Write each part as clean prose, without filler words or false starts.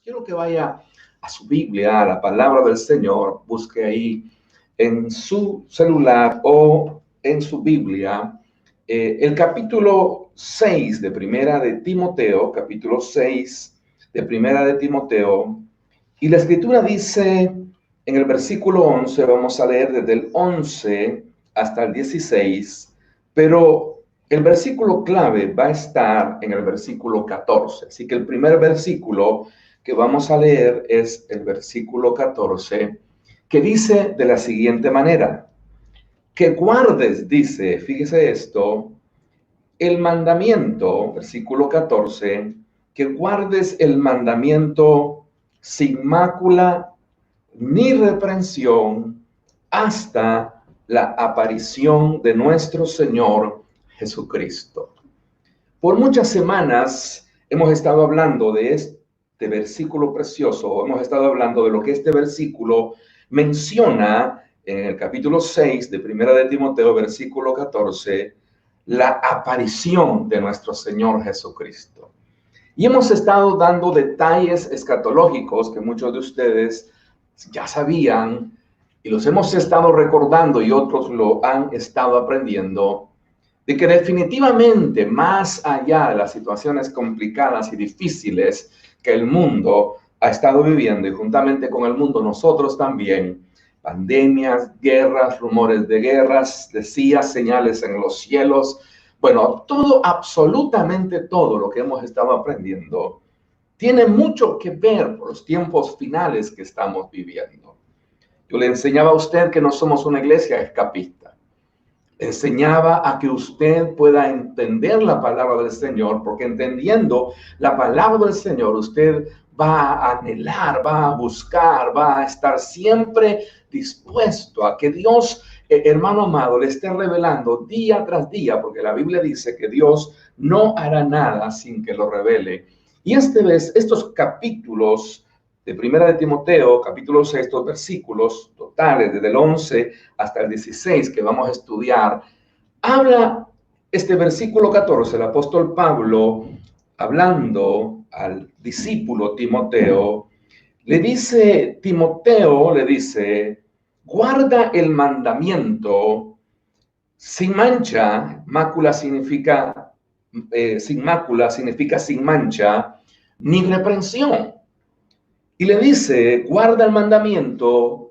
Quiero que vaya a su Biblia, a la palabra del Señor, busque ahí en su celular o en su Biblia el capítulo 6 de Primera de Timoteo, capítulo 6 de Primera de Timoteo, y la Escritura dice en el versículo 11, vamos a leer desde el 11 hasta el 16, pero el versículo clave va a estar en el versículo 14. Así que el primer versículo que vamos a leer es el versículo 14, que dice de la siguiente manera: que guardes, dice, fíjese esto, el mandamiento, versículo 14, que guardes el mandamiento sin mácula ni reprensión hasta la aparición de nuestro Señor Jesucristo. Por muchas semanas hemos estado hablando de este versículo precioso, hemos estado hablando de lo que este versículo menciona en el capítulo 6 de Primera de Timoteo, versículo 14, la aparición de nuestro Señor Jesucristo. Y hemos estado dando detalles escatológicos que muchos de ustedes ya sabían y los hemos estado recordando y otros lo han estado aprendiendo, de que definitivamente más allá de las situaciones complicadas y difíciles que el mundo ha estado viviendo, y juntamente con el mundo nosotros también, pandemias, guerras, rumores de guerras, decías, señales en los cielos, bueno, todo, absolutamente todo lo que hemos estado aprendiendo tiene mucho que ver con los tiempos finales que estamos viviendo. Yo le enseñaba a usted que no somos una iglesia escapista. Le enseñaba a que usted pueda entender la palabra del Señor, porque entendiendo la palabra del Señor, usted va a anhelar, va a buscar, va a estar siempre dispuesto a que Dios, hermano amado, le esté revelando día tras día, porque la Biblia dice que Dios no hará nada sin que lo revele. Y estos capítulos de Primera de Timoteo, capítulo 6, estos versículos totales, desde el 11 hasta el 16 que vamos a estudiar, habla este versículo 14, el apóstol Pablo, hablando al discípulo Timoteo, le dice, Timoteo le dice, guarda el mandamiento sin mancha, mácula significa, sin mácula significa sin mancha, ni reprensión. Y le dice, guarda el mandamiento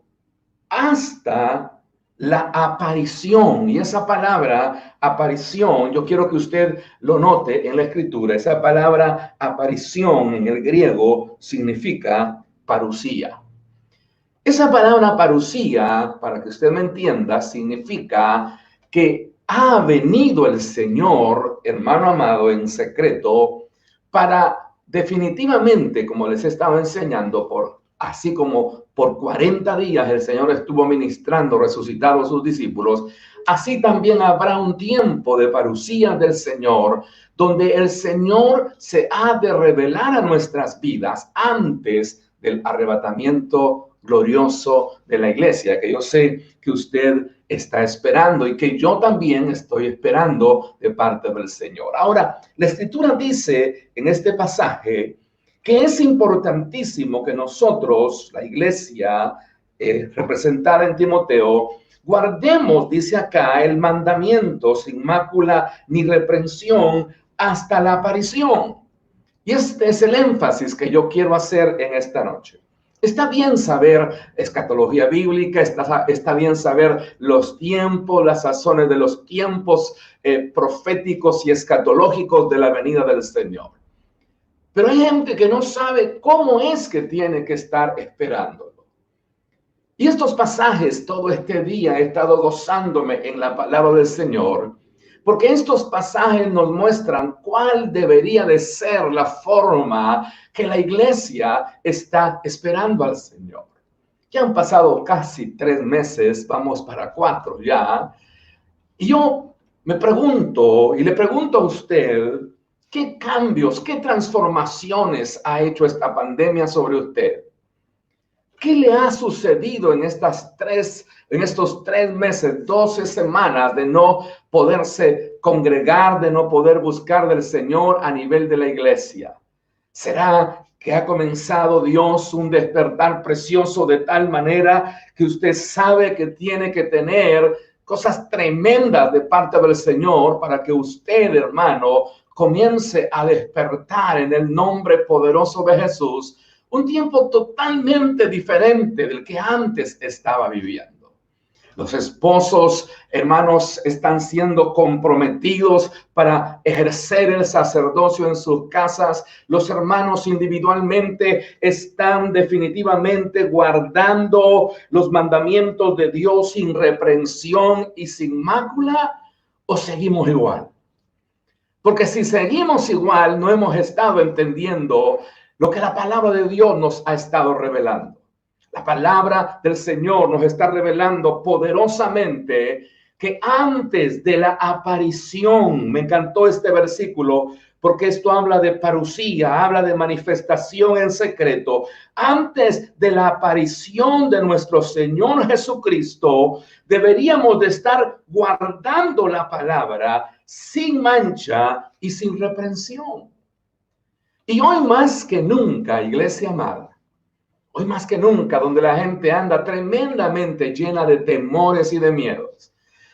hasta la aparición. Y esa palabra aparición, yo quiero que usted lo note en la escritura. Esa palabra aparición en el griego significa parusía. Esa palabra parusía, para que usted me entienda, significa que ha venido el Señor, hermano amado, en secreto, para definitivamente, como les estaba enseñando, así como por 40 días el Señor estuvo ministrando, resucitado a sus discípulos, así también habrá un tiempo de parusía del Señor, donde el Señor se ha de revelar a nuestras vidas antes del arrebatamiento glorioso de la iglesia, que yo sé que usted está esperando y que yo también estoy esperando de parte del Señor. Ahora, la Escritura dice en este pasaje que es importantísimo que nosotros, la iglesia representada en Timoteo, guardemos, dice acá, el mandamiento sin mácula ni reprensión hasta la aparición. Y este es el énfasis que yo quiero hacer en esta noche. Está bien saber escatología bíblica, está bien saber los tiempos, las sazones de los tiempos proféticos y escatológicos de la venida del Señor. Pero hay gente que no sabe cómo es que tiene que estar esperándolo. Y estos pasajes, todo este día he estado gozándome en la palabra del Señor, porque estos pasajes nos muestran cuál debería de ser la forma que la iglesia está esperando al Señor. Ya han pasado casi 3 meses, vamos para 4 ya. Y yo me pregunto, y le pregunto a usted, ¿qué cambios, qué transformaciones ha hecho esta pandemia sobre usted? ¿Qué le ha sucedido en estos 3 meses, 12 semanas de no poderse congregar, de no poder buscar del Señor a nivel de la iglesia? ¿Será que ha comenzado Dios un despertar precioso de tal manera que usted sabe que tiene que tener cosas tremendas de parte del Señor para que usted, hermano, comience a despertar en el nombre poderoso de Jesús, un tiempo totalmente diferente del que antes estaba viviendo. Los esposos, hermanos, están siendo comprometidos para ejercer el sacerdocio en sus casas. Los hermanos individualmente están definitivamente guardando los mandamientos de Dios sin reprensión y sin mácula, ¿o seguimos igual? Porque si seguimos igual, no hemos estado entendiendo lo que la palabra de Dios nos ha estado revelando. La palabra del Señor nos está revelando poderosamente que antes de la aparición, me encantó este versículo, porque esto habla de parusía, habla de manifestación en secreto. Antes de la aparición de nuestro Señor Jesucristo, deberíamos de estar guardando la palabra sin mancha y sin reprensión. Y hoy más que nunca, iglesia amada, hoy más que nunca, donde la gente anda tremendamente llena de temores y de miedos,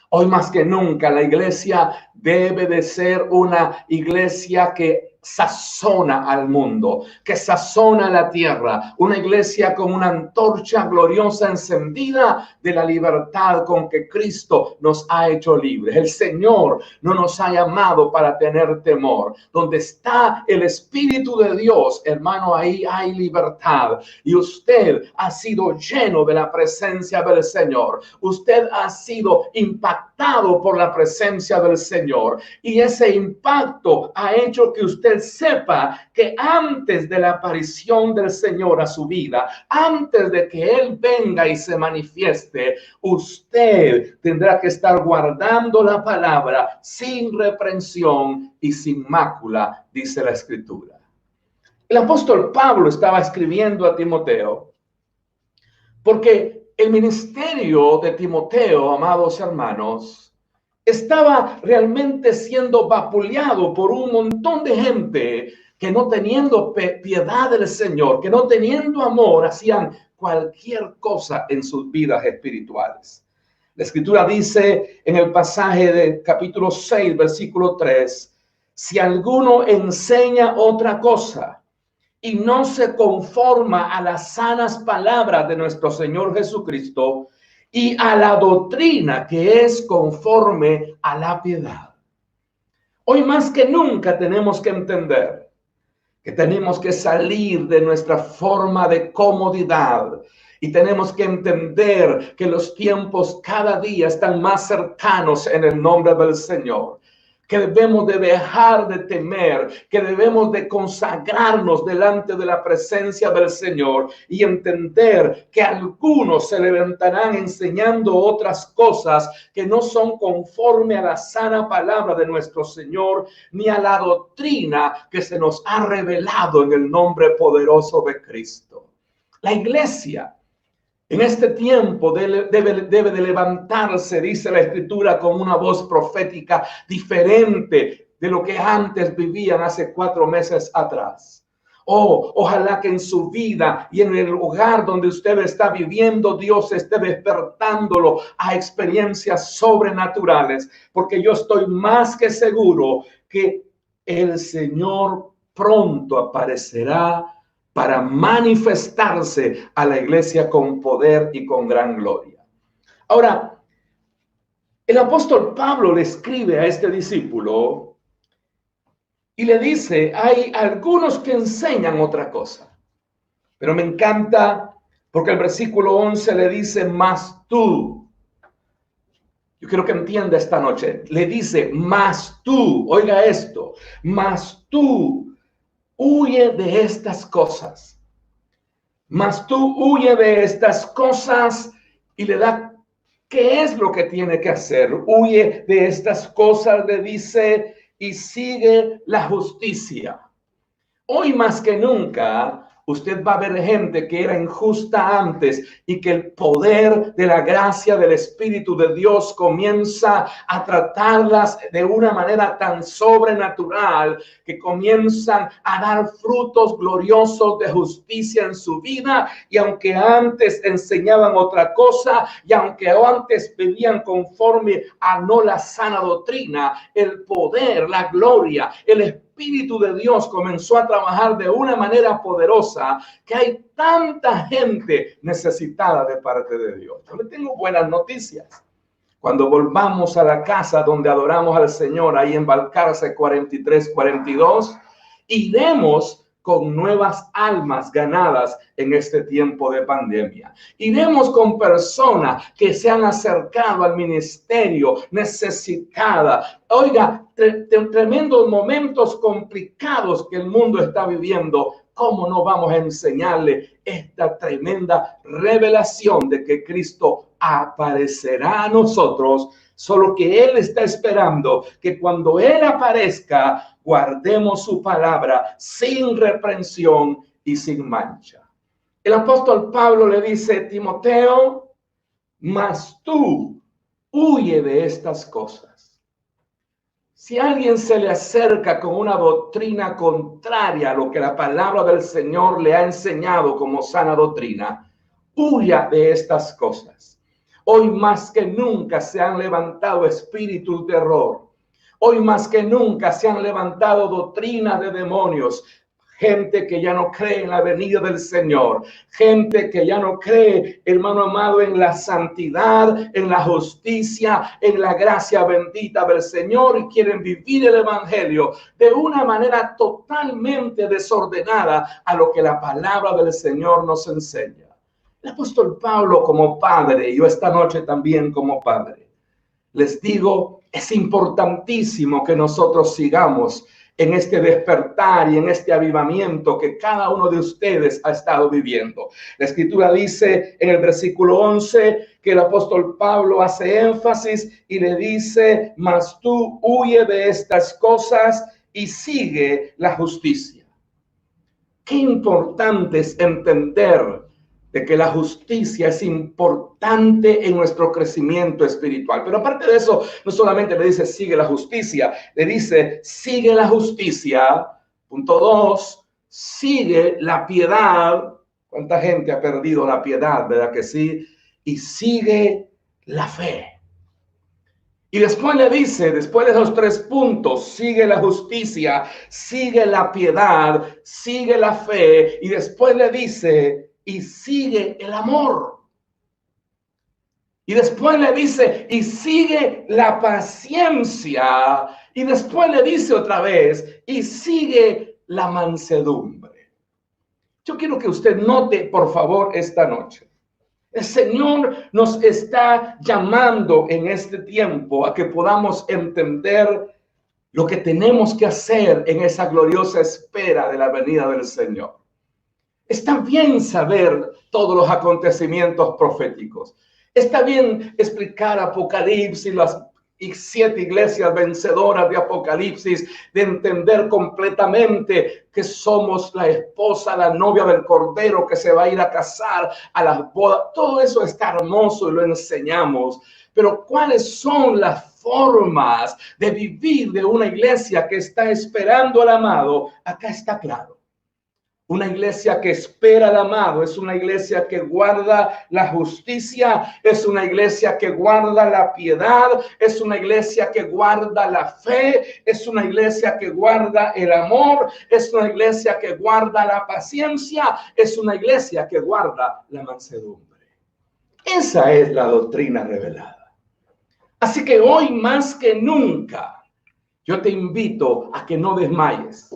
hoy más que nunca la iglesia debe de ser una iglesia que sazona al mundo, que sazona la tierra, una iglesia con una antorcha gloriosa encendida de la libertad con que Cristo nos ha hecho libres. El Señor no nos ha llamado para tener temor. Donde está el Espíritu de Dios, hermano, ahí hay libertad. Y usted ha sido lleno de la presencia del Señor. Usted ha sido impactado por la presencia del Señor. Y ese impacto ha hecho que usted sepa que antes de la aparición del Señor a su vida, antes de que Él venga y se manifieste, usted tendrá que estar guardando la palabra sin reprensión y sin mácula, dice la Escritura. El apóstol Pablo estaba escribiendo a Timoteo porque el ministerio de Timoteo, amados hermanos, estaba realmente siendo vapuleado por un montón de gente que no teniendo piedad del Señor, que no teniendo amor, hacían cualquier cosa en sus vidas espirituales. La Escritura dice en el pasaje de capítulo 6, versículo 3, si alguno enseña otra cosa y no se conforma a las sanas palabras de nuestro Señor Jesucristo, y a la doctrina que es conforme a la piedad. Hoy más que nunca tenemos que entender que tenemos que salir de nuestra forma de comodidad y tenemos que entender que los tiempos cada día están más cercanos en el nombre del Señor. Que debemos de dejar de temer, que debemos de consagrarnos delante de la presencia del Señor y entender que algunos se levantarán enseñando otras cosas que no son conforme a la sana palabra de nuestro Señor, ni a la doctrina que se nos ha revelado en el nombre poderoso de Cristo. La iglesia en este tiempo debe de levantarse, dice la Escritura, con una voz profética diferente de lo que antes vivían hace 4 meses atrás. Oh, ojalá que en su vida y en el lugar donde usted está viviendo, Dios esté despertándolo a experiencias sobrenaturales, porque yo estoy más que seguro que el Señor pronto aparecerá para manifestarse a la iglesia con poder y con gran gloria. Ahora, el apóstol Pablo le escribe a este discípulo y le dice, hay algunos que enseñan otra cosa. Pero me encanta porque el versículo 11 le dice, mas tú. Yo quiero que entienda esta noche. Le dice, mas tú, oiga esto, mas tú. Huye de estas cosas. Mas tú huye de estas cosas y le da qué es lo que tiene que hacer. Huye de estas cosas, le dice, y sigue la justicia. Hoy más que nunca, Usted va a ver gente que era injusta antes y que el poder de la gracia del Espíritu de Dios comienza a tratarlas de una manera tan sobrenatural que comienzan a dar frutos gloriosos de justicia en su vida. Y aunque antes enseñaban otra cosa y aunque antes vivían conforme a no la sana doctrina, el poder, la gloria, el Espíritu de Dios comenzó a trabajar de una manera poderosa que hay tanta gente necesitada de parte de Dios. Yo le tengo buenas noticias. Cuando volvamos a la casa donde adoramos al Señor, ahí en Balcarce 43-42, iremos con nuevas almas ganadas en este tiempo de pandemia. Iremos con personas que se han acercado al ministerio necesitada. Oiga, tremendos momentos complicados que el mundo está viviendo. ¿Cómo no vamos a enseñarle esta tremenda revelación de que Cristo aparecerá a nosotros? Solo que Él está esperando que cuando Él aparezca, guardemos su palabra sin reprensión y sin mancha. El apóstol Pablo le dice, Timoteo, mas tú huye de estas cosas. Si alguien se le acerca con una doctrina contraria a lo que la palabra del Señor le ha enseñado como sana doctrina, huya de estas cosas. Hoy más que nunca se han levantado espíritus de error. Hoy más que nunca se han levantado doctrinas de demonios. Gente que ya no cree en la venida del Señor. Gente que ya no cree, hermano amado, en la santidad, en la justicia, en la gracia bendita del Señor. Y quieren vivir el evangelio de una manera totalmente desordenada a lo que la palabra del Señor nos enseña. El apóstol Pablo como padre, y yo esta noche también como padre, les digo, es importantísimo que nosotros sigamos en este despertar y en este avivamiento que cada uno de ustedes ha estado viviendo. La Escritura dice en el versículo 11 que el apóstol Pablo hace énfasis y le dice, mas tú huye de estas cosas y sigue la justicia. Qué importante es entender de que la justicia es importante en nuestro crecimiento espiritual. Pero aparte de eso, no solamente le dice sigue la justicia, le dice sigue la justicia. Punto 2, sigue la piedad. ¿Cuánta gente ha perdido la piedad, verdad que sí? Y sigue la fe. Y después le dice, después de esos 3 puntos, sigue la justicia, sigue la piedad, sigue la fe. Y después le dice, y sigue el amor. Y después le dice, y sigue la paciencia. Y después le dice otra vez, y sigue la mansedumbre. Yo quiero que usted note, por favor, esta noche. El Señor nos está llamando en este tiempo a que podamos entender lo que tenemos que hacer en esa gloriosa espera de la venida del Señor. Está bien saber todos los acontecimientos proféticos. Está bien explicar Apocalipsis, las 7 iglesias vencedoras de Apocalipsis, de entender completamente que somos la esposa, la novia del Cordero que se va a ir a casar a las bodas. Todo eso está hermoso y lo enseñamos. Pero ¿cuáles son las formas de vivir de una iglesia que está esperando al amado? Acá está claro. Una iglesia que espera al amado es una iglesia que guarda la justicia, es una iglesia que guarda la piedad, es una iglesia que guarda la fe, es una iglesia que guarda el amor, es una iglesia que guarda la paciencia, es una iglesia que guarda la mansedumbre. Esa es la doctrina revelada. Así que hoy más que nunca, yo te invito a que no desmayes.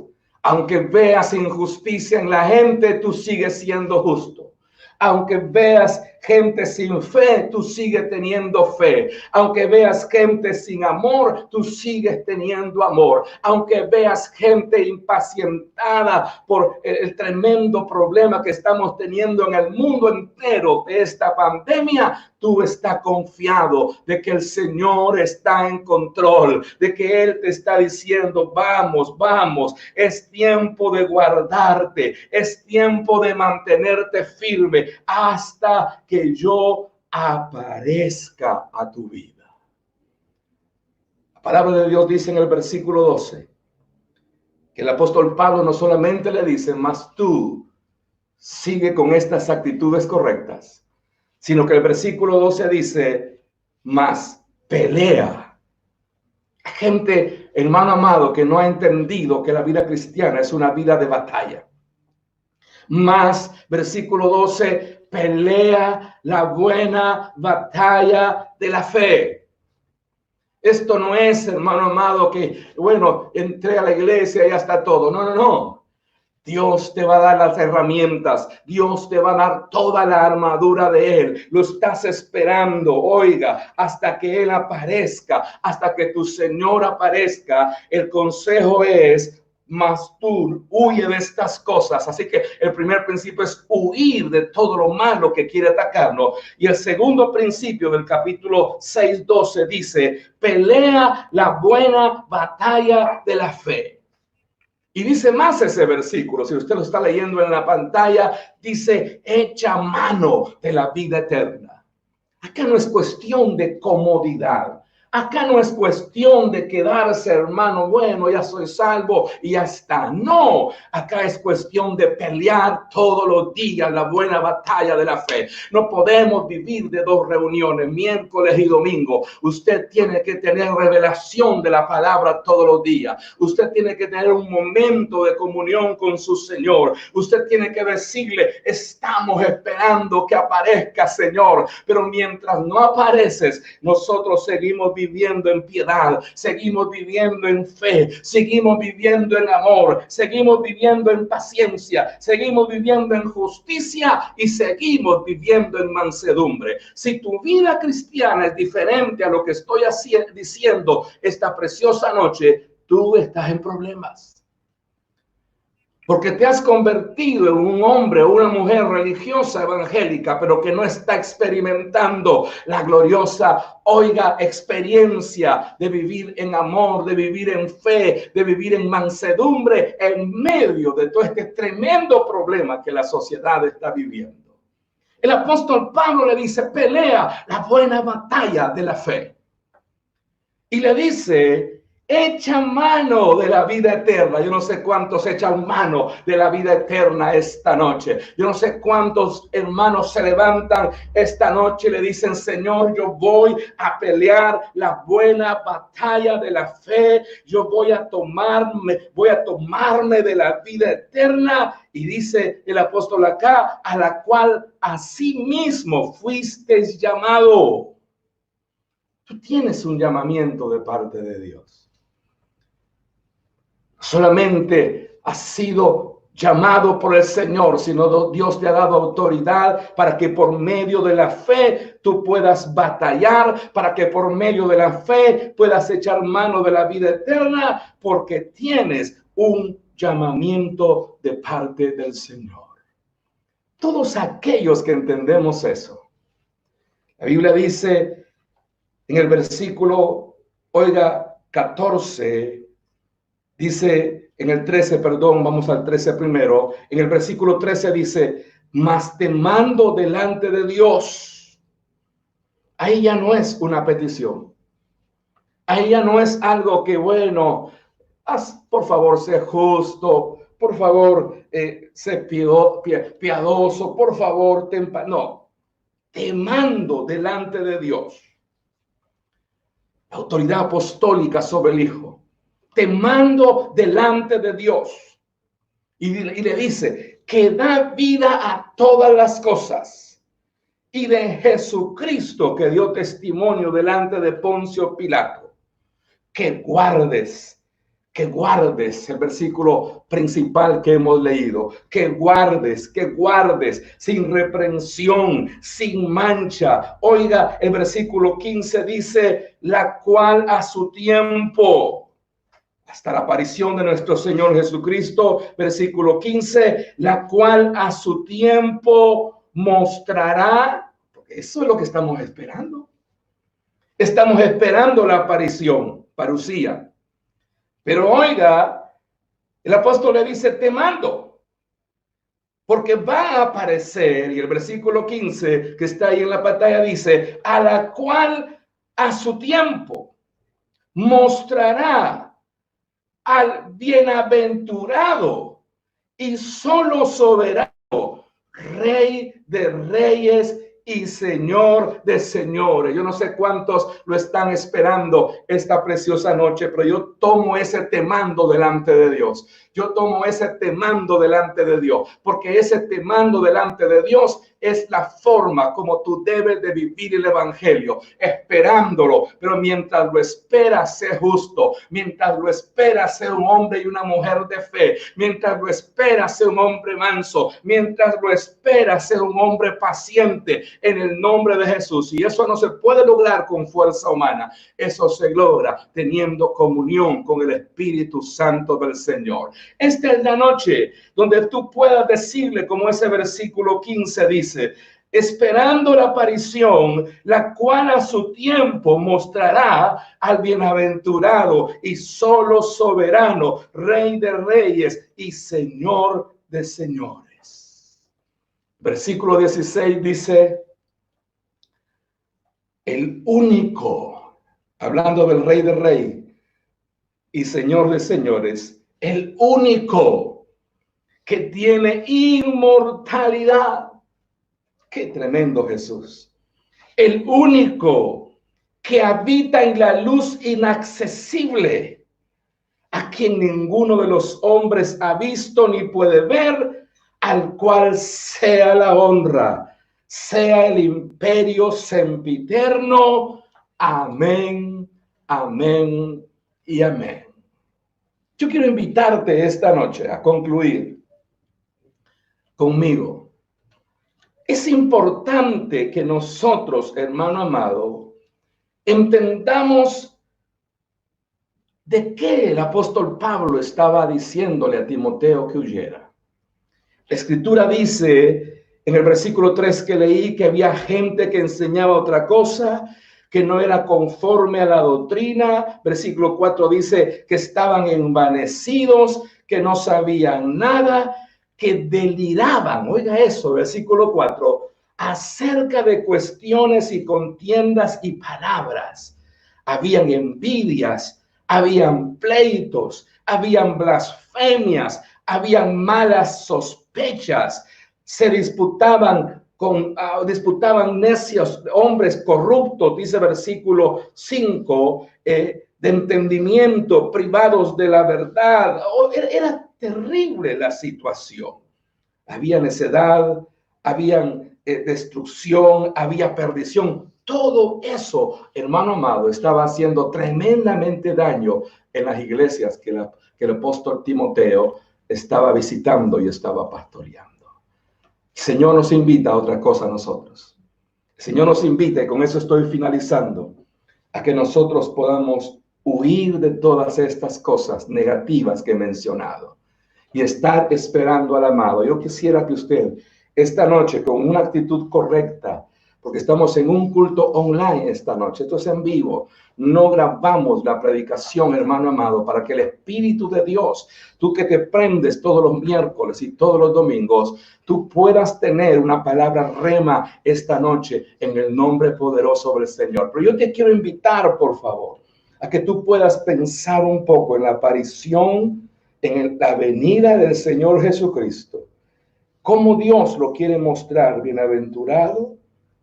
Aunque veas injusticia en la gente, tú sigues siendo justo. Aunque veas gente sin fe, tú sigues teniendo fe. Aunque veas gente sin amor, tú sigues teniendo amor. Aunque veas gente impacientada por el tremendo problema que estamos teniendo en el mundo entero de esta pandemia, tú estás confiado de que el Señor está en control, de que Él te está diciendo, vamos, vamos, es tiempo de guardarte, es tiempo de mantenerte firme hasta que yo aparezca a tu vida. La palabra de Dios dice en el versículo 12, que el apóstol Pablo no solamente le dice, mas tú sigue con estas actitudes correctas, sino que el versículo 12 dice, mas pelea. Gente, hermano amado, que no ha entendido que la vida cristiana es una vida de batalla. Mas, versículo 12, pelea la buena batalla de la fe. Esto no es, hermano amado, que, bueno, entré a la iglesia y ya está todo. No, no, no. Dios te va a dar las herramientas. Dios te va a dar toda la armadura de Él. Lo estás esperando, oiga, hasta que Él aparezca, hasta que tu Señor aparezca. El consejo es, mas tú huye de estas cosas. Así que el primer principio es huir de todo lo malo que quiere atacarnos. Y el segundo principio del capítulo 6:12 dice, pelea la buena batalla de la fe. Y dice más ese versículo, si usted lo está leyendo en la pantalla, dice, echa mano de la vida eterna. Acá no es cuestión de comodidad. Acá no es cuestión de quedarse, hermano, bueno, ya soy salvo y ya está. No, acá es cuestión de pelear todos los días la buena batalla de la fe. No podemos vivir de dos reuniones, miércoles y domingo. Usted tiene que tener revelación de la palabra todos los días. Usted tiene que tener un momento de comunión con su Señor. Usted tiene que decirle, estamos esperando que aparezca, Señor. Pero mientras no apareces, nosotros seguimos viviendo en piedad, seguimos viviendo en fe, seguimos viviendo en amor, seguimos viviendo en paciencia, seguimos viviendo en justicia y seguimos viviendo en mansedumbre. Si tu vida cristiana es diferente a lo que estoy diciendo esta preciosa noche, tú estás en problemas. Porque te has convertido en un hombre o una mujer religiosa evangélica, pero que no está experimentando la gloriosa, oiga, experiencia de vivir en amor, de vivir en fe, de vivir en mansedumbre en medio de todo este tremendo problema que la sociedad está viviendo. El apóstol Pablo le dice, pelea la buena batalla de la fe. Y le dice, echa mano de la vida eterna. Yo no sé cuántos echan mano de la vida eterna esta noche. Yo no sé cuántos hermanos se levantan esta noche y le dicen, Señor, yo voy a pelear la buena batalla de la fe. Yo voy a tomarme de la vida eterna. Y dice el apóstol acá, a la cual asimismo fuisteis llamado. Tú tienes un llamamiento de parte de Dios. Solamente has sido llamado por el Señor, sino Dios te ha dado autoridad para que por medio de la fe tú puedas batallar, para que por medio de la fe puedas echar mano de la vida eterna, porque tienes un llamamiento de parte del Señor. Todos aquellos que entendemos eso. La Biblia dice en el versículo, oiga, 14, dice en el 13, perdón, vamos al 13 primero. En el versículo 13 dice, mas te mando delante de Dios. Ahí ya no es una petición. Ahí ya no es algo que, bueno, por favor, sé justo. Por favor, sé piadoso. Por favor, no. Te mando delante de Dios. La autoridad apostólica sobre el Hijo. Te mando delante de Dios. Y le dice que da vida a todas las cosas. Y de Jesucristo que dio testimonio delante de Poncio Pilato. Que guardes que guardes el versículo principal que hemos leído, que guardes sin reprensión, sin mancha. Oiga, el versículo 15 dice, la cual a su tiempo, hasta la aparición de nuestro Señor Jesucristo, versículo 15, la cual a su tiempo mostrará, porque eso es lo que estamos esperando. Estamos esperando la aparición, parucía. Pero oiga, el apóstol le dice, te mando, porque va a aparecer, y el versículo 15 que está ahí en la pantalla dice, a la cual a su tiempo mostrará al bienaventurado y solo soberano, Rey de reyes y Señor de señores. Yo no sé cuántos lo están esperando esta preciosa noche, pero yo tomo ese temando delante de Dios. Yo tomo ese temando delante de Dios, porque ese temando delante de Dios es la forma como tú debes de vivir el evangelio, esperándolo. Pero mientras lo esperas, sé justo. Mientras lo esperas, sé un hombre y una mujer de fe. Mientras lo esperas, sé un hombre manso. Mientras lo esperas, sé un hombre paciente en el nombre de Jesús. Y eso no se puede lograr con fuerza humana. Eso se logra teniendo comunión con el Espíritu Santo del Señor. Esta es la noche donde tú puedas decirle, como ese versículo 15 dice, esperando la aparición, la cual a su tiempo mostrará al bienaventurado y solo soberano, Rey de reyes y Señor de señores. Versículo 16 dice, el único, hablando del Rey de reyes y Señor de señores, el único que tiene inmortalidad. Qué tremendo Jesús. El único que habita en la luz inaccesible, a quien ninguno de los hombres ha visto ni puede ver, al cual sea la honra, sea el imperio sempiterno. Amén, amén y amén. Yo quiero invitarte esta noche a concluir conmigo. Es importante que nosotros, hermano amado, entendamos de qué el apóstol Pablo estaba diciéndole a Timoteo que huyera. La Escritura dice en el versículo 3 que leí que había gente que enseñaba otra cosa, que no era conforme a la doctrina. Versículo 4 dice que estaban envanecidos, que no sabían nada, que deliraban, oiga eso, versículo 4, acerca de cuestiones y contiendas y palabras. Habían envidias, habían pleitos, habían blasfemias, habían malas sospechas, se disputaban necios, hombres corruptos, dice versículo 5, de entendimiento, privados de la verdad. Era terrible la situación. Había necedad, había destrucción, había perdición. Todo eso, hermano amado, estaba haciendo tremendamente daño en las iglesias que el apóstol Timoteo estaba visitando y estaba pastoreando. El Señor nos invita a otra cosa a nosotros. El Señor nos invita, y con eso estoy finalizando, a que nosotros podamos huir de todas estas cosas negativas que he mencionado y estar esperando al amado. Yo quisiera que usted esta noche, con una actitud correcta, porque estamos en un culto online esta noche, esto es en vivo, no grabamos la predicación, hermano amado, para que el Espíritu de Dios, tú que te prendes todos los miércoles y todos los domingos, tú puedas tener una palabra rema esta noche en el nombre poderoso del Señor. Pero yo te quiero invitar, por favor, a que tú puedas pensar un poco en la aparición, en la venida del Señor Jesucristo. Cómo Dios lo quiere mostrar, bienaventurado,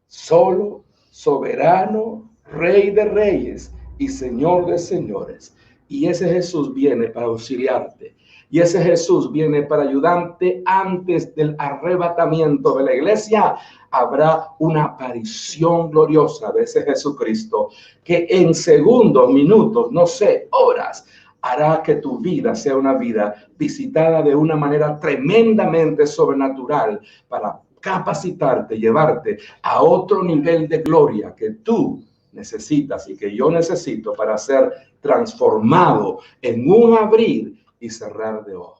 solo, soberano, Rey de reyes y Señor de señores. Y ese Jesús viene para auxiliarte. Y ese Jesús viene para ayudarte antes del arrebatamiento de la iglesia. Habrá una aparición gloriosa de ese Jesucristo que en segundos, minutos, no sé, horas, hará que tu vida sea una vida visitada de una manera tremendamente sobrenatural para capacitarte, llevarte a otro nivel de gloria que tú necesitas y que yo necesito para ser transformado en un abrir y cerrar de ojos.